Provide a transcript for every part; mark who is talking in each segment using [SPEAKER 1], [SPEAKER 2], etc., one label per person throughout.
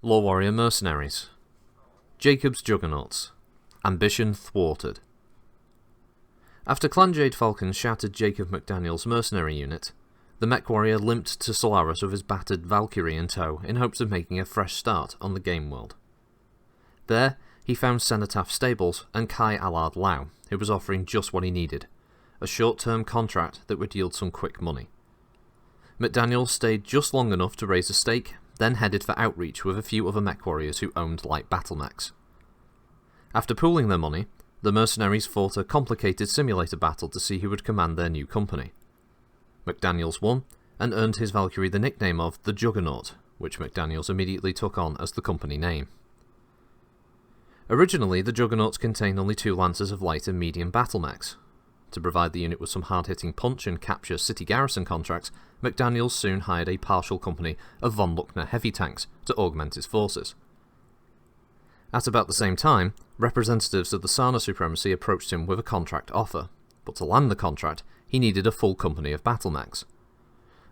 [SPEAKER 1] LoreWarrior Mercenaries. Jacob's Juggernauts. Ambition thwarted. After Clan Jade Falcon shattered Jacob McDaniel's mercenary unit, the mech warrior limped to Solaris with his battered Valkyrie in tow in hopes of making a fresh start on the game world. There, he found Cenotaph Stables and Kai Allard Lau, who was offering just what he needed, a short-term contract that would yield some quick money. McDaniel stayed just long enough to raise a stake, then headed for Outreach with a few other mech warriors who owned light battle mechs. After pooling their money, the mercenaries fought a complicated simulator battle to see who would command their new company. McDaniels won, and earned his Valkyrie the nickname of the Juggernaut, which McDaniels immediately took on as the company name. Originally, the Juggernauts contained only 2 lancers of light and medium battle mechs. To provide the unit with some hard-hitting punch and capture city garrison contracts, McDaniels soon hired a partial company of von Luckner heavy tanks to augment his forces. At about the same time, representatives of the Sana Supremacy approached him with a contract offer, but to land the contract, he needed a full company of battle mechs.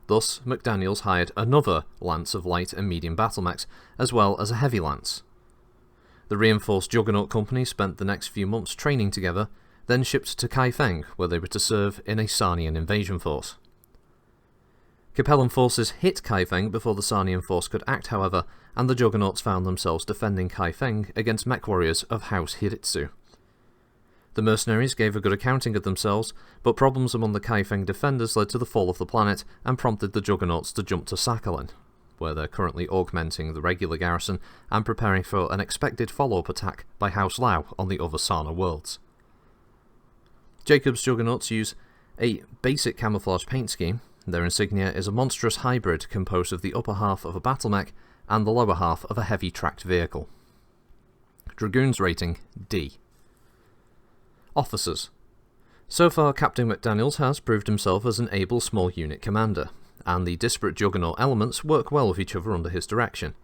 [SPEAKER 1] Thus, McDaniels hired another lance of light and medium battle mechs, as well as a heavy lance. The reinforced Juggernaut company spent the next few months training together, then shipped to Kaifeng, where they were to serve in a Sanian invasion force. Capellan forces hit Kaifeng before the Sanian force could act, however, and the Juggernauts found themselves defending Kaifeng against mech warriors of House Hiritsu. The mercenaries gave a good accounting of themselves, but problems among the Kaifeng defenders led to the fall of the planet and prompted the Juggernauts to jump to Sakhalin, where they're currently augmenting the regular garrison and preparing for an expected follow-up attack by House Lau on the other Sana worlds. Jacob's Juggernauts use a basic camouflage paint scheme. Their insignia is a monstrous hybrid composed of the upper half of a battle mech and the lower half of a heavy tracked vehicle. Dragoons rating D. Officers. So far, Captain McDaniels has proved himself as an able small unit commander, and the disparate Juggernaut elements work well with each other under his direction.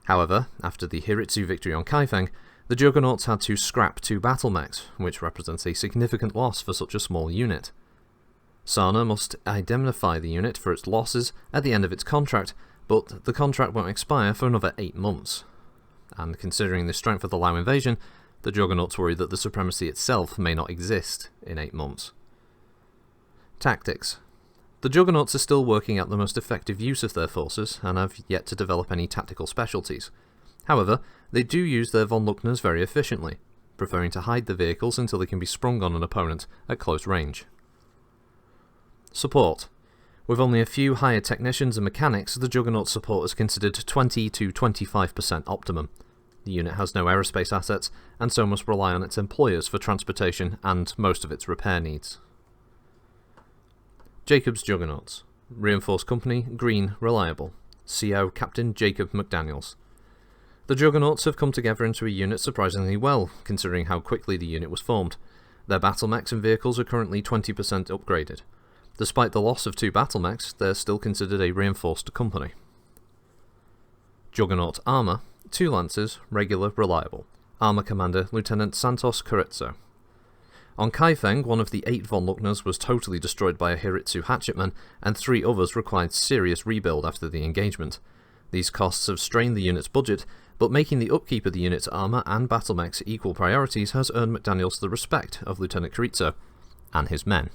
[SPEAKER 1] However, after the Hiritsu victory on Kaifeng, the Juggernauts had to scrap 2 battle mechs, which represents a significant loss for such a small unit. Sana must indemnify the unit for its losses at the end of its contract, but the contract won't expire for another 8 months. And considering the strength of the Lau invasion, the Juggernauts worry that the supremacy itself may not exist in 8 months. Tactics. The Juggernauts are still working out the most effective use of their forces, and have yet to develop any tactical specialties. However, they do use their von Luckners very efficiently, preferring to hide the vehicles until they can be sprung on an opponent at close range. Support. With only a few hired technicians and mechanics, the Juggernaut support is considered 20 to 25% optimum. The unit has no aerospace assets, and so must rely on its employers for transportation and most of its repair needs. Jacob's Juggernauts. Reinforced Company, Green, Reliable. CO Captain Jacob McDaniels. The Juggernauts have come together into a unit surprisingly well, considering how quickly the unit was formed. Their battle mechs and vehicles are currently 20% upgraded. Despite the loss of 2 battle mechs, they're still considered a reinforced company. Juggernaut Armour, 2 Lancers, Regular, Reliable. Armour Commander Lieutenant Santos Carezzo. On Kaifeng, one of the 8 von Luckners was totally destroyed by a Hiritsu hatchetman, and 3 others required serious rebuild after the engagement. These costs have strained the unit's budget, but making the upkeep of the unit's armour and battle mechs equal priorities has earned McDaniels the respect of Lieutenant Carezzo and his men.